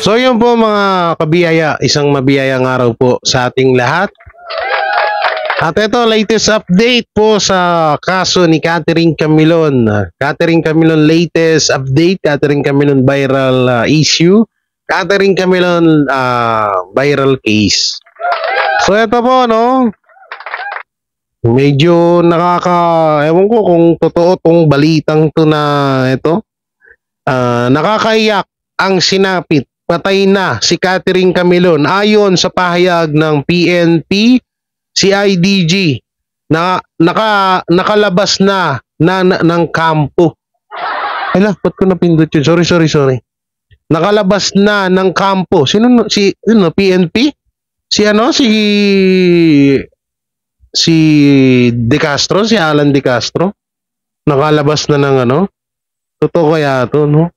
So yun po mga kabiyaya, isang mabiyayang araw po sa ating lahat. At ito, latest update po sa kaso ni Catherine Camilon. Catherine Camilon latest update, Catherine Camilon viral issue, Catherine Camilon viral case. So ito po, no? Medyo ewan ko kung totoo tong balitang to na ito. Nakakaiyak ang sinapit. Patay na si Catherine Camilon ayon sa pahayag ng PNP, CIDG na nakalabas na ng kampo. Hala, ba't ko napindot yun? Sorry. Nakalabas na ng kampo. Sino PNP? Si De Castro, si Alan De Castro. Nakalabas na ng Totoo kaya to, no?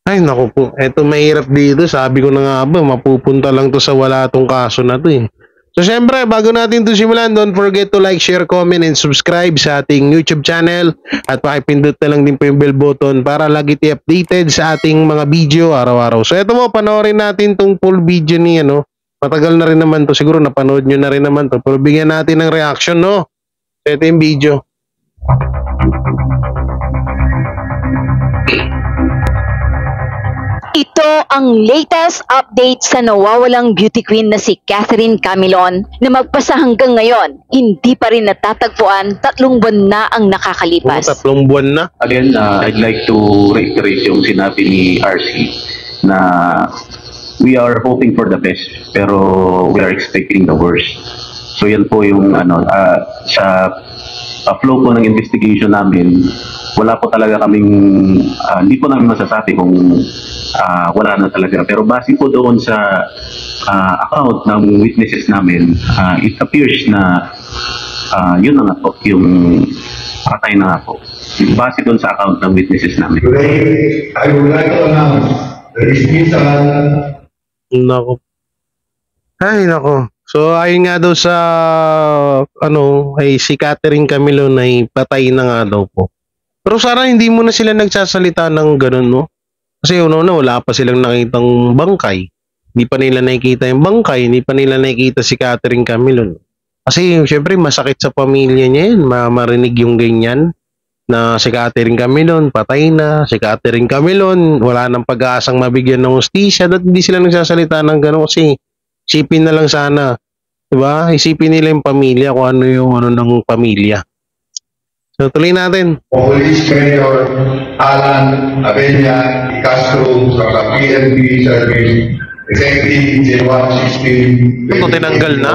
Ay, naku po. Eto mahirap dito. Sabi ko na nga ba, mapupunta lang to sa wala tong kaso na to eh. So, syempre, bago natin to simulan, don't forget to like, share, comment, and subscribe sa ating YouTube channel. At pakipindot na lang din po yung bell button para lagi tayo updated sa ating mga video araw-araw. So, eto mo, panoorin natin tong full video ni, matagal na rin naman to. Siguro napanood nyo na rin naman to. Pero bigyan natin ng reaction, no? So, ito yung video. Ito ang latest update sa nawawalang beauty queen na si Catherine Camilon na magpasa hanggang ngayon, hindi pa rin natatagpuan. 3 buwan na ang nakakalipas. 3 buwan na? Again, I'd like to reiterate yung sinabi ni RC na we are hoping for the best pero we are expecting the worst. So yan po yung sa flow po ng investigation namin, wala po talaga kaming hindi po namin masasabi kung wala na talaga. Pero base po doon sa account ng witnesses namin, it appears na yun na nga po, yung patay na nga po. Base doon sa account ng witnesses namin. Today, I would like to announce the dismissal. Nako. Ay, nako. So, ayun nga daw sa, ay si Catherine Camilon ay patay na nga daw po. Pero sana hindi mo na sila nagsasalita ng ganun, no? Kasi wala pa silang nakitang bangkay. Hindi pa nila nakikita yung bangkay, hindi pa nila nakikita si Catherine Camilon. Kasi syempre masakit sa pamilya niya yun, marinig yung ganyan na si Catherine Camilon patay na, si Catherine Camilon wala nang pag-aasang mabigyan ng hustisya. At hindi sila nagsasalita ng gano'n kasi isipin na lang sana, diba? Isipin nila yung pamilya kung ano yung ng pamilya. So, tuloy natin. Police Mayor Alan Abella De Castro sa PNP Service effective January 16, Ito tinanggal na?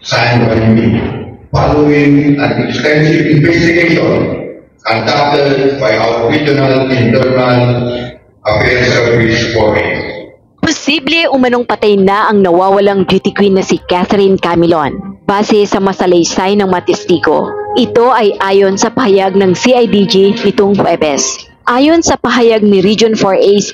signed by me. Following an extensive investigation conducted by our Regional Internal Affairs Service for Posible umanong patay na ang nawawalang beauty queen na si Catherine Camilon. Base sa masalaysay ng matestigo, ito ay ayon sa pahayag ng CIDG nitong Huwebes. Ayon sa pahayag ni Region 4A's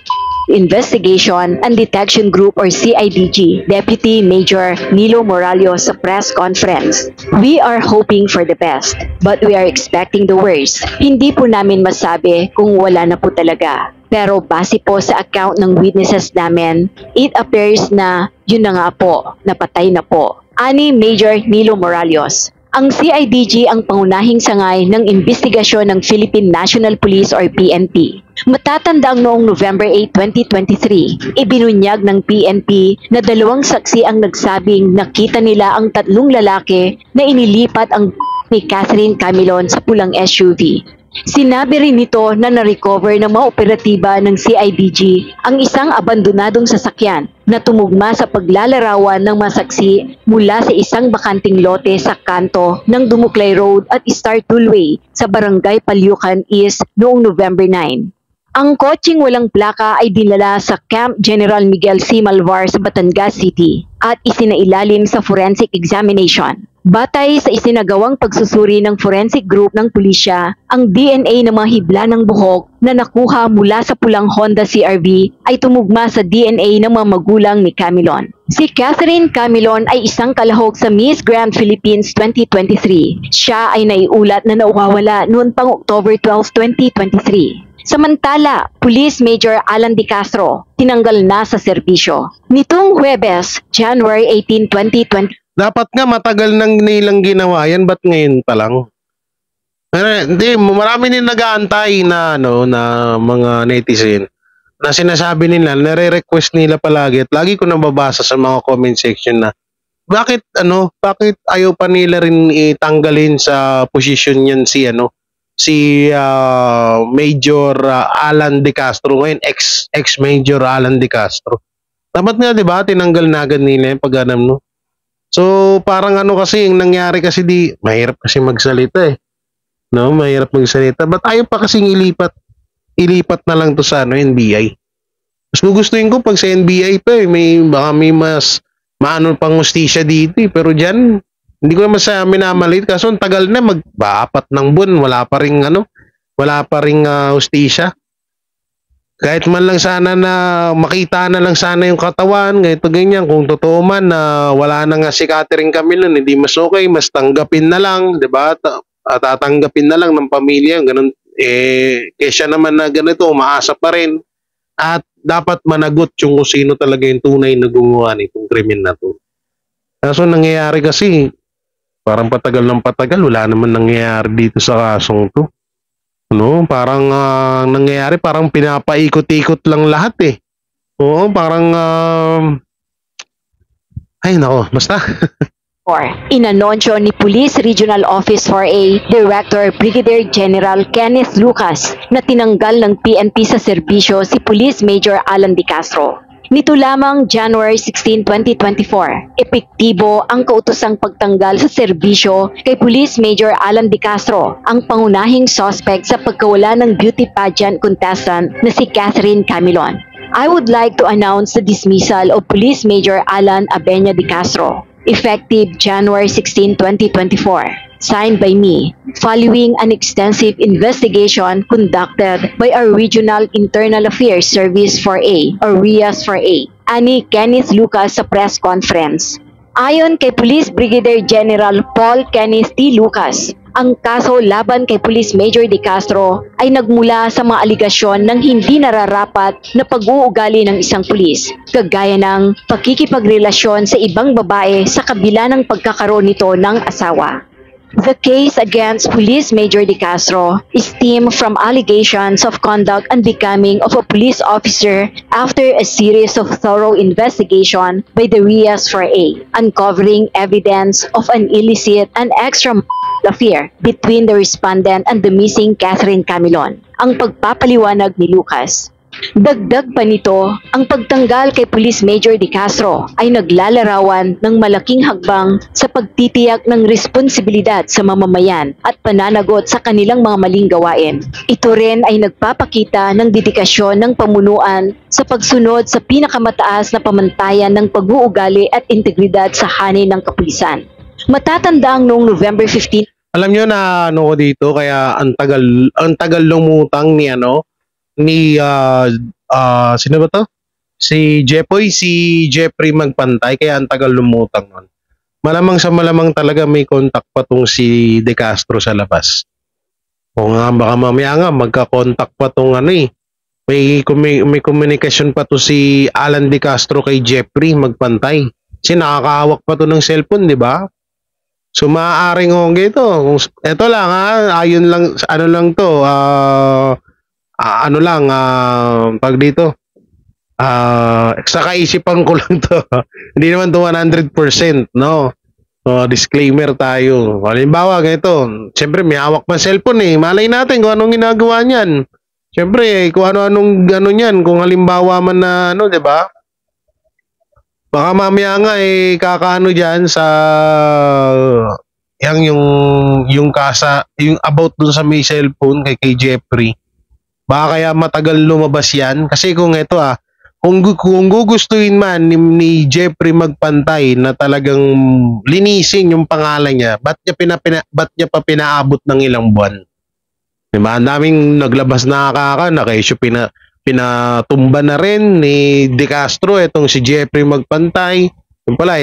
Investigation and Detection Group or CIDG Deputy Major Nilo Morales sa press conference, we are hoping for the best, but we are expecting the worst. Hindi po namin masabi kung wala na po talaga. Pero base po sa account ng witnesses namin, it appears na yun na nga po, napatay na po. Ani Major Nilo Morales. Ang CIDG ang pangunahing sangay ng investigasyon ng Philippine National Police or PNP. Matatandang noong November 8, 2023, ibinunyag ng PNP na 2 saksi ang nagsabing nakita nila ang 3 lalaki na inilipat ang ni Catherine Camilon sa pulang SUV. Sinabi rin nito na na-recover ng mga operatiba ng CIDG ang isang abandonadong sasakyan na tumugma sa paglalarawan ng mga saksi mula sa isang bakanting lote sa kanto ng Dumuklay Road at Star Tollway sa Barangay Palyucan East noong November 9. Ang kotseng walang plaka ay dinala sa Camp General Miguel C. Malvar sa Batangas City at isinailalim sa forensic examination. Batay sa isinagawang pagsusuri ng forensic group ng pulisya, ang DNA ng mga hibla ng buhok na nakuha mula sa pulang Honda CR-V ay tumugma sa DNA ng mga magulang ni Camilon. Si Catherine Camilon ay isang kalahok sa Miss Grand Philippines 2023. Siya ay naiulat na nawawala noon pang October 12, 2023. Samantala, Police Major Alan De Castro tinanggal na sa serbisyo. Nitong Huwebes, January 18, 2020, Dapat nga matagal nang nilang ginawa yan, ba't ngayon pa lang? Hindi, marami din nag-aantay na na mga netizen na sinasabi nila, nare-request nila palagi at lagi ko nababasa sa mga comment section na bakit bakit ayaw pa nila rin itanggalin sa posisyon yan si Major Alan De Castro, ngayon ex Major Alan De Castro. Dapat nga 'di ba tinanggal na agad nila yung pag-anam, no? So parang kasi yung nangyari kasi mahirap kasi magsalita eh. No, mahirap magsalita. Ba't ayaw pa kasing ilipat na lang to sa NBI. Mas gugustuhin ko pag sa NBI pa eh, baka may mas maano pang hustisya dito eh. Pero diyan hindi ko naman sa minamalit kaso ang tagal na mag-apat ng buwan wala pa ring hustisya. Kahit man lang sana na makita na lang sana yung katawan, ganito ganyan, kung totoo man na wala na nga si Catherine Camilon, hindi mas okay, mas tanggapin na lang, 'di ba? Tatanggapin na lang ng pamilya, ganun kaya naman na ganito, umaasa pa rin. At dapat managot yung kung sino talaga yung tunay na gumawa nitong krimen na to. Kaso nangyayari kasi, parang patagal ng patagal, wala naman nangyayari dito sa kasong to. Parang nangyayari, parang pinapaikot-ikot lang lahat eh. Oo, parang ay nako, basta. Inanunsyo ni Police Regional Office 4A Director Brigadier General Kenneth Lucas na tinanggal ng PNP sa serbisyo si Police Major Alan De Castro. Nito lamang January 16, 2024, epektibo ang kautosang pagtanggal sa serbisyo kay Police Major Alan De Castro, ang pangunahing suspect sa pagkawala ng beauty pageant contestant na si Catherine Camilon. I would like to announce the dismissal of Police Major Alan Abenya De Castro, effective January 16, 2024. Signed by me, following an extensive investigation conducted by our Regional Internal Affairs Service 4A or RIAS 4A, ani Kenneth Lucas sa press conference. Ayon kay Police Brigadier General Paul Kenneth T. Lucas, ang kaso laban kay Police Major De Castro ay nagmula sa mga aligasyon ng hindi nararapat na pag-uugali ng isang pulis, kagaya ng pakikipagrelasyon sa ibang babae sa kabila ng pagkakaroon nito ng asawa. The case against Police Major De Castro stemmed from allegations of conduct unbecoming of a police officer after a series of thorough investigation by the RIAS 4A, uncovering evidence of an illicit and extramarital affair between the respondent and the missing Catherine Camilon. Ang pagpapaliwanag ni Lucas. Dagdag pa nito, ang pagtanggal kay Police Major De Castro ay naglalarawan ng malaking hagbang sa pagtitiyak ng responsibilidad sa mamamayan at pananagot sa kanilang mga maling gawain. Ito rin ay nagpapakita ng dedikasyon ng pamunuan sa pagsunod sa pinakamataas na pamantayan ng pag-uugali at integridad sa hanay ng kapulisan. Matatanda ang noong November 15. Alam nyo na ko dito, kaya ang tagal lumutang ni sino ba to? Si Jeffrey Magpantay, kaya ang tagal lumutang nun. Malamang talaga may contact pa tong si De Castro sa labas. O nga, baka mamaya nga magka-contact pa tong may komunikasyon pa to si Alan De Castro kay Jeffrey Magpantay. Kasi nakakahawak pa to ng cellphone, di ba? So maaaring ito. Ito lang ayon lang, pag dito, sa kaisipan ko lang to. Hindi naman to 100%, no? Disclaimer tayo. Halimbawa, ganito, siyempre may hawak pa cellphone eh. Malay natin kung anong ginagawa niyan. Siyempre, kung anong niyan, kung halimbawa man na, di ba? Baka mamaya nga kakaano diyan sa yung about dun sa may cellphone kay Jeffrey. Baka kaya matagal lumabas yan. Kasi kung ito kung gugustuhin man ni Jeffrey Magpantay na talagang linisin yung pangalan niya, ba't niya pa pinaabot ng ilang buwan? Diba? Ang daming naglabas na na-issue pinatumba na rin ni De Castro itong si Jeffrey Magpantay. Yung pala,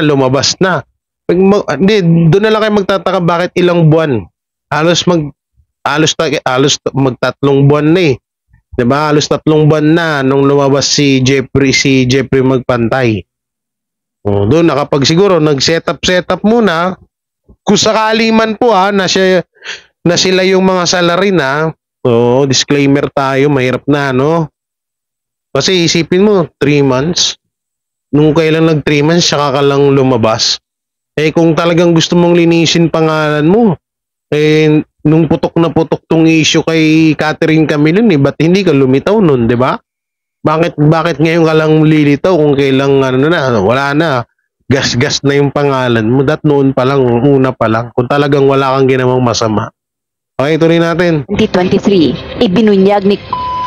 lumabas na. Doon na lang kayo magtataka bakit ilang buwan. Halos Halos magtatlong buwan na eh. 'Di ba? Halos 3 buwan na nung lumabas si Jeffrey Magpantay. Doon siguro nag-setup muna kung sakali man po na sila yung mga salary na. Disclaimer tayo, mahirap na no. Kasi isipin mo 3 months. Nung kailan 3 months saka ka lang lumabas. Kung talagang gusto mong linisin pangalan mo, nung putok na putok tong issue kay Catherine Camilon, ba't hindi ka lumitaw nun, 'di ba? Bakit ngayon ka lang lilitaw kung kailang wala na, gas-gas na yung pangalan mo, noon pa lang, una pa lang, kung talagang wala kang ginawang masama. Okay, tuloy natin. 2023, ibinunyag ni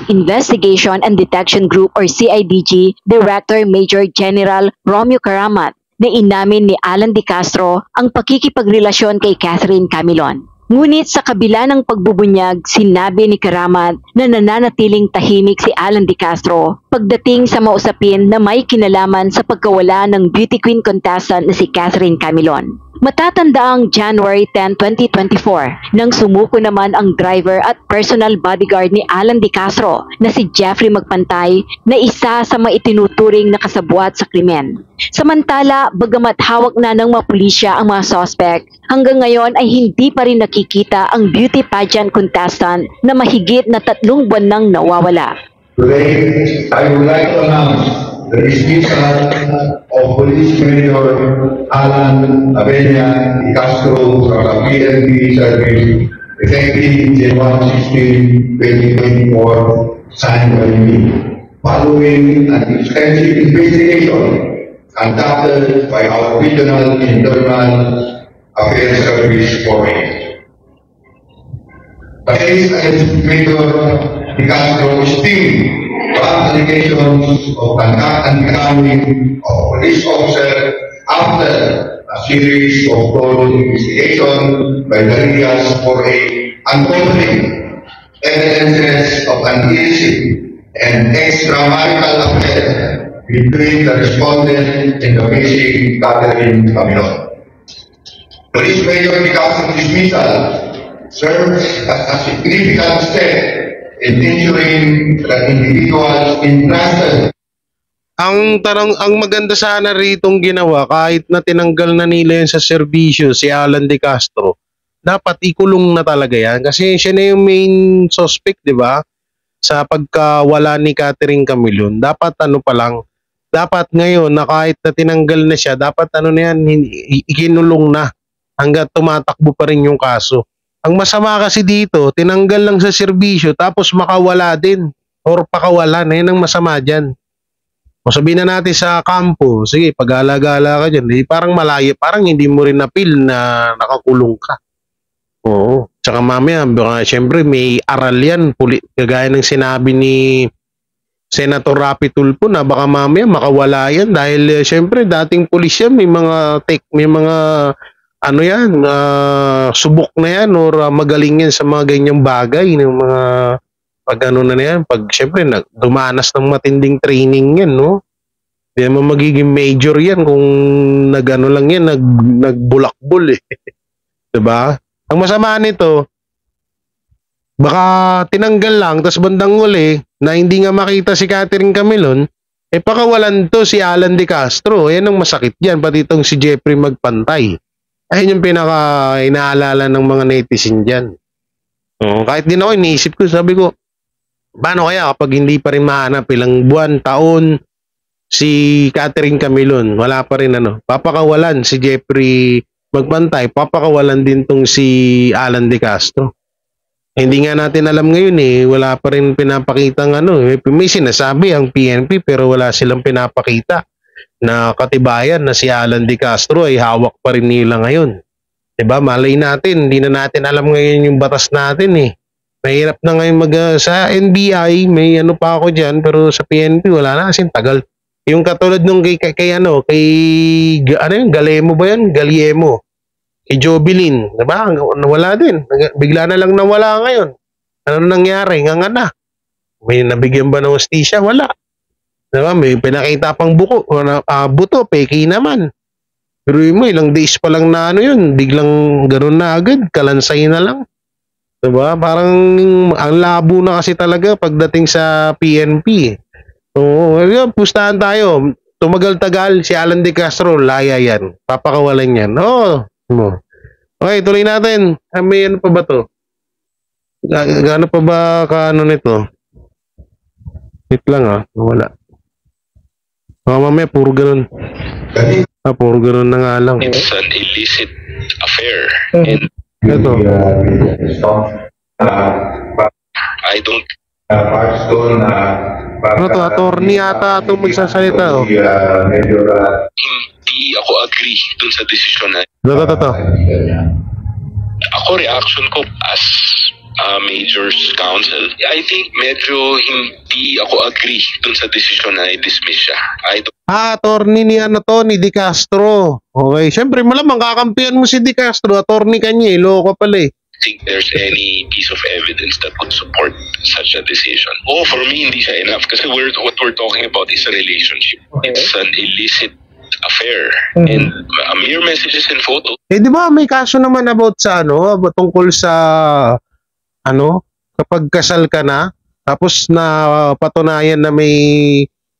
Investigation and Detection Group or CIDG Director Major General Romeo Karamat na inamin ni Alan De Castro ang pakikipagrelasyon kay Catherine Camilon. Ngunit sa kabila ng pagbubunyag, sinabi ni Karamat na nananatiling tahimik si Alan De Castro pagdating sa mausapin na may kinalaman sa pagkawala ng beauty queen contestant na si Catherine Camilon. Matatandaang January 10, 2024 nang sumuko naman ang driver at personal bodyguard ni Alan De Castro na si Jeffrey Magpantay na isa sa maitinuturing na kasabwat sa krimen. Samantala, bagamat hawak na ng mga pulisya ang mga suspect, hanggang ngayon ay hindi pa rin nakikita ang beauty pageant contestant na mahigit na 3 buwan nang nawawala. Today, I would like to announce the dismissal of Police Major Alan Abella De Castro from the PNP service effective January 16, 2024, signed by me, following an extensive investigation conducted by our Regional Internal Affairs Service for the case against Major De Castro is still allegations of conduct and becoming of police officer after a series of thorough investigation by the RIAS for uncovering evidences of an illicit and extramarital affair between the respondent and the missing Catherine Camilon. Police Major De Castro's dismissal serves as a significant step in ensuring that individuals entrusted. Ang maganda sana ritong ginawa, kahit na tinanggal na nila yan sa serbisyo si Alan De Castro, dapat ikulong na talaga yan kasi siya na yung main suspect, di ba? Sa pagkawala ni Catherine Camilon. Dapat dapat ngayon na kahit na tinanggal na siya, dapat na yan, ikinulong na hanggang tumatakbo pa rin yung kaso. Ang masama kasi dito, tinanggal lang sa serbisyo tapos makawala din or pakawala na, yan ang masama dyan. O sabihin na natin sa kampo, sige, pag-alagala ka dyan, parang malayo, parang hindi mo rin na-feel na nakakulong ka. Oo. Tsaka mamaya, syempre may aral yan, kagaya ng sinabi ni Senator Rapi Tulfo na baka mamaya makawala yan dahil syempre dating pulis yan, may mga subok na yan or magaling yan sa mga ganyang bagay ng mga pag syempre dumanas ng matinding training yan, no? Hindi naman magiging major yan kung nagbulakbol eh. 'Di ba? Ang masama nito, baka tinanggal lang tapos bandang uli na hindi nga makita si Catherine Camilon, pakawalan to si Alan De Castro. Yan ang masakit diyan, pati itong si Jeffrey Magpantay. Ayun yung pinaka inaalala ng mga netizen dyan. Kahit din ako, iniisip ko, sabi ko, paano kaya kapag hindi pa rin mahanap ilang buwan, taon, si Catherine Camilon, wala pa rin papakawalan si Jeffrey Magpantay, papakawalan din tong si Alan De Castro. Hindi nga natin alam ngayon wala pa rin pinapakitang may sinasabi ang PNP pero wala silang pinapakita na katibayan na si Alan De Castro ay hawak pa rin nila ngayon. Diba? Malay natin, hindi na natin alam ngayon yung batas natin eh. Mahirap na ngayon sa NBI, may pa ako dyan, pero sa PNP wala na kasi tagal. Yung katulad nung kay Galemo ba yan? Galiemo. Kay Jobilin, diba? Wala din. Bigla na lang nawala ngayon. Ano nangyari? Nga na. May nabigyan ba ng hostisya? Wala. Diba? May pinakita pang buto, peki naman. Pero mo, ilang days pa lang na yun, biglang ganun na agad, kalansay na lang. Diba? Parang ang labo na kasi talaga pagdating sa PNP. Oo, yun, pustahan tayo. Tumagal-tagal si Alan De Castro, laya yan. Papakawalan yan. Oo. Okay, tuloy natin. May ano pa ba to? Gaano pa ba kaano nito? Wait lang wala. Mamaya puro ganun. Puro ganun na nga lang. It's an illicit affair. And Ito. I don't Ano to? Attorney ata itong magsasalita. Oh. hindi ako agree dun sa desisyon na Ito. ako reaction ko as Major's Counsel. I think medyo hindi ako agree dun sa desisyon na i-dismiss siya. I don't Attorney ni ni De Castro. Okay, syempre malamang kakampihan mo si De Castro, attorney kanya loko pala eh. think there's any piece of evidence that could support such a decision. Oh, for me, hindi siya enough kasi what we're talking about is a relationship. It's an illicit affair. And mere messages and photos. Eh di ba may kaso naman about sa tungkol sa kapag kasal ka na tapos na patunayan na may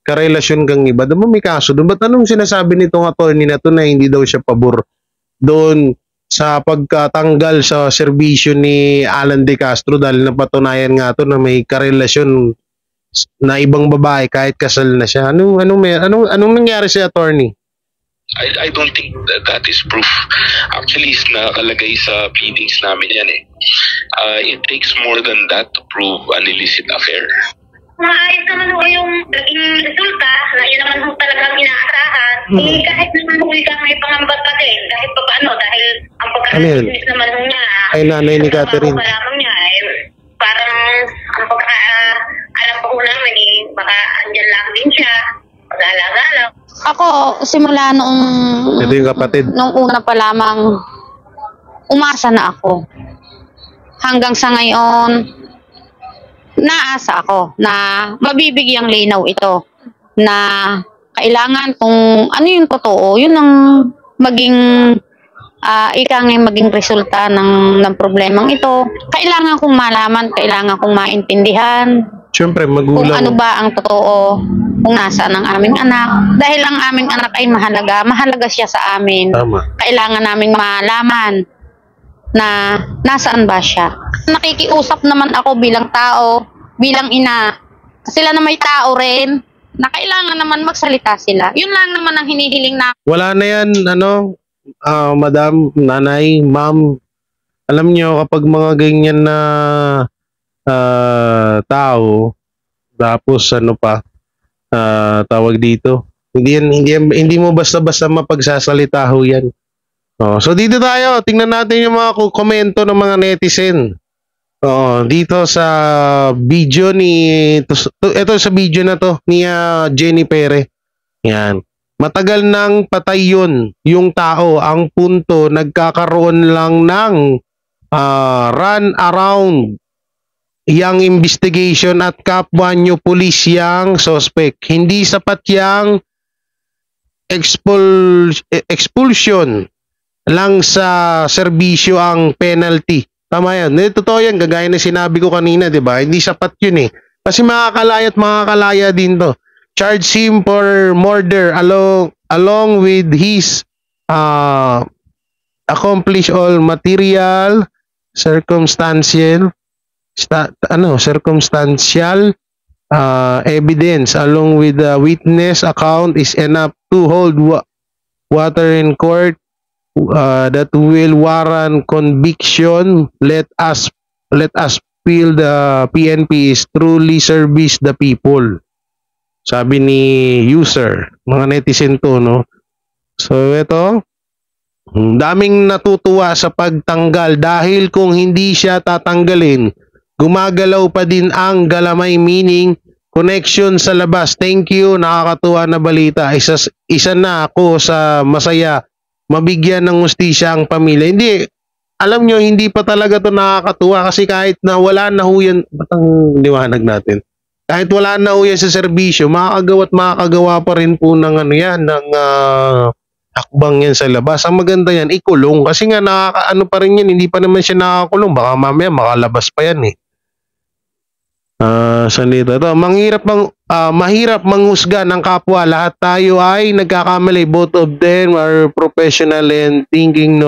karelasyon kang iba, diba may kaso doon? Ba't anong sinasabi nitong attorney na to na hindi daw siya pabor doon sa pagkatanggal sa serbisyo ni Alan De Castro dahil napatunayan nga to na may karelasyon na ibang babae kahit kasal na siya? Anong nangyari sa attorney? I don't think that is proof. Actually, nakalagay sa pleadings namin yan eh. It takes more than that to prove an illicit affair. Maayos naman ho yung naging resulta na yun naman ho talagang inaasahan. Eh, kahit naman ho ikaw may pangambat pa din. Kahit pa paano, dahil ang pagkakasismis naman ho niya. Ay, nanay ni Catherine. Ang niya, parang ang alam po ho namin baka andyan lang din siya. Pag-alaga lang. Ako, simula noong Ito yung kapatid. nung una pa lamang, umasa na ako. Hanggang sa ngayon, naasa ako na mabibigyang linaw ito na kailangan kung ano yung totoo, yun ang maging maging resulta ng problemang ito. Kailangan kong malaman, kailangan kong maintindihan Siyempre, kung magulang. ano ba ang totoo, kung nasaan ang aming anak. Dahil ang aming anak ay mahalaga siya sa amin. Tama. Kailangan naming malaman na nasaan ba siya. Nakikiusap naman ako bilang tao, bilang ina. Sila na may tao rin, na kailangan naman magsalita sila. Yun lang naman ang hinihiling na. Wala na yan, madam, nanay, ma'am. Alam nyo, kapag mga ganyan na tao, tapos tawag dito, hindi mo basta-basta mapagsasalita ho yan. So dito tayo, tingnan natin yung mga komento ng mga netizen. Dito sa video ito sa video na to ni Jenny Pere. Yan. Matagal nang patay yung tao. Ang punto, nagkakaroon lang ng run around yang investigation at kapwa nyo pulis yang suspect. Hindi sapat yang expulsion lang sa serbisyo ang penalty. Tama yan. Totoo yan. Gagaya na sinabi ko kanina, di ba? Hindi sapat yun eh. Kasi makakalaya din to. Charge him for murder along with his accomplish all material circumstantial evidence along with the witness account is enough to hold water in court that will warrant conviction. Let us feel the PNP is truly service the people. Sabi ni user, mga netizen to, no? So ito, daming natutuwa sa pagtanggal dahil kung hindi siya tatanggalin, gumagalaw pa din ang galamay, meaning connection sa labas. Thank you, nakakatuwa na balita. Isa na ako sa masaya mabigyan ng hustisya ang pamilya. Hindi, alam nyo, hindi pa talaga to nakakatuwa kasi kahit na wala na ho yan, batang liwanag natin, kahit wala na ho yan sa serbisyo, makakagawa pa rin po ng hakbang yan sa labas. Ang maganda yan, ikulong. Kasi nga nakakaano pa rin yan, hindi pa naman siya nakakulong. Baka mamaya makalabas pa yan eh. Salita to. Mahirap manghusga ng kapwa. Lahat tayo ay nagkakamali. Both of them are professional and thinking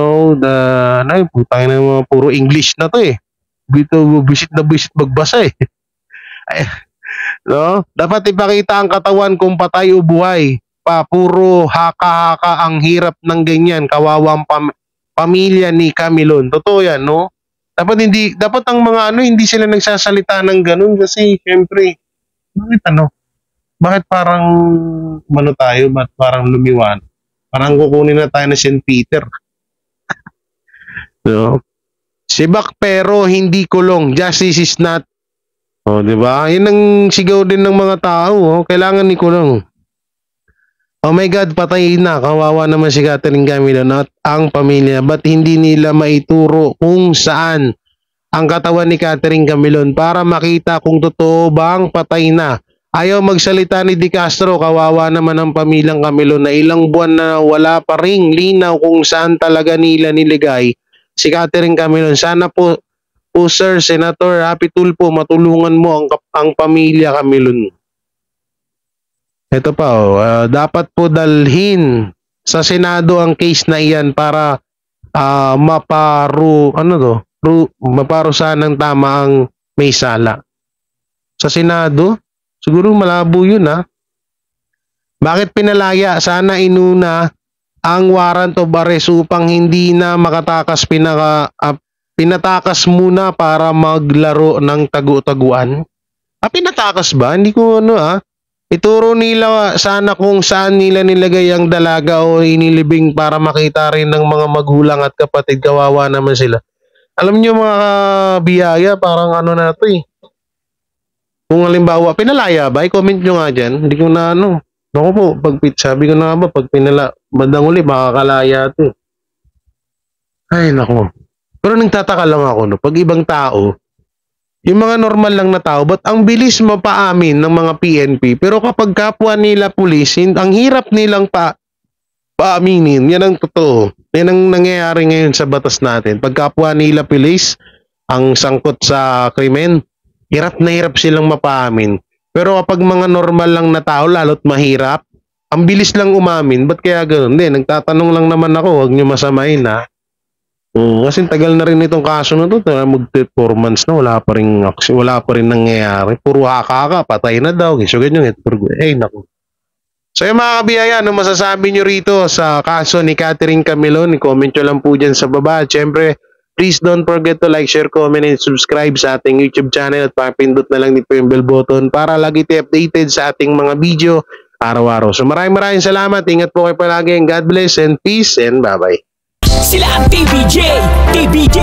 putang na mga puro English na to eh. Bisit magbasa eh. No? Dapat ipakita ang katawan kung patay o buhay. Puro haka-haka ang hirap ng ganyan. Kawawang pamilya ni Camilon. Totoo yan, no? Dapat ang mga hindi sila nagsasalita ng ganun kasi syempre, bakit parang tayo, ba't parang lumiwan? Parang kukunin na tayo na St. Peter. No? Sibak pero hindi kulong. Justice is not. Di ba? Yan ang sigaw din ng mga tao. Kailangan ni kulong. Oh my God, patay na. Kawawa naman si Catherine Camilon at ang pamilya. Ba't hindi nila maituro kung saan ang katawan ni Catherine Camilon para makita kung totoo bang patay na? Ayaw magsalita ni De Castro. Kawawa naman ang pamilyang Camilon na ilang buwan na wala pa ring linaw kung saan talaga nila niligay si Catherine Camilon. Sana po Sir Senator Happy Tulfo, matulungan mo ang pamilya Camilon. Ito pa, dapat po dalhin sa Senado ang case na iyan para maparusahan ng tama ang may sala. Sa Senado? Siguro malabo yun ha. Bakit pinalaya? Sana inuna ang warrant of arrest upang hindi na makatakas pinatakas muna para maglaro ng tagu-taguan. Pinatakas ba? Hindi ko Ituro nila sana kung saan nila nilagay ang dalaga o inilibing para makita rin ng mga magulang at kapatid. Kawawa naman sila. Alam niyo mga biyaya, parang na to eh. Kung halimbawa, pinalaya ba? I-comment nyo nga dyan. Hindi ko na Naku po, sabi ko na nga ba, pag bandang uli, makakalaya to eh. Ay, naku. Pero nagtataka lang ako, pag ibang tao, yung mga normal lang na tao, ba't ang bilis mapaamin ng mga PNP? Pero kapag kapwa nila pulis, ang hirap nilang paaminin. Yan ang totoo. Yan ang nangyayari ngayon sa batas natin. Pag kapwa nila pulis, ang sangkot sa krimen, hirap na hirap silang mapaamin. Pero kapag mga normal lang na tao, lalo't mahirap, ang bilis lang umamin. Ba't kaya ganoon? Hindi, nagtatanong lang naman ako, huwag nyo masamain ha. Kasi tagal na rin itong kaso na ito. Mag-4 months na, wala pa rin nangyayari. Puro haka-haka, patay na daw. So, ganyan. Naku. So, yung mga kabiyaya, ano masasabi nyo rito sa kaso ni Catherine Camilon? I-comment nyo lang po dyan sa baba. At syempre, please don't forget to like, share, comment, and subscribe sa ating YouTube channel. At pakipindot na lang dito yung bell button para lagi tayo updated sa ating mga video araw-araw. So, maraming salamat. Ingat po kayo palagi. God bless and peace and bye-bye. Sila ang TVJ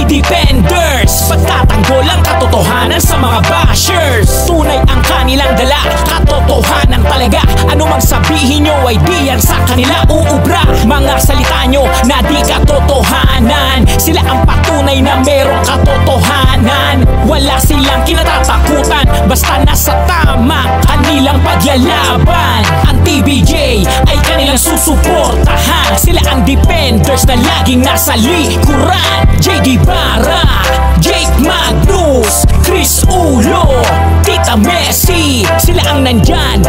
Defenders. Pagtatanggol ang katotohanan sa mga bashers. Tunay ang kanilang dala, katotohanan talaga. Ano mang sabihin nyo ay di yan sa kanila uubra. Mga salita nyo na di katotohanan. Sila ang patunay na merong katotohanan. Wala silang kinatatakutan, basta nasa tama kanilang pagyalaban. Ang TVJ ay kanilang susuportahan. Sila ang defenders na laging nasa likuran. JD Barra, Jake Magnus, Chris Ulo, Tita Messi, sila ang nandyan.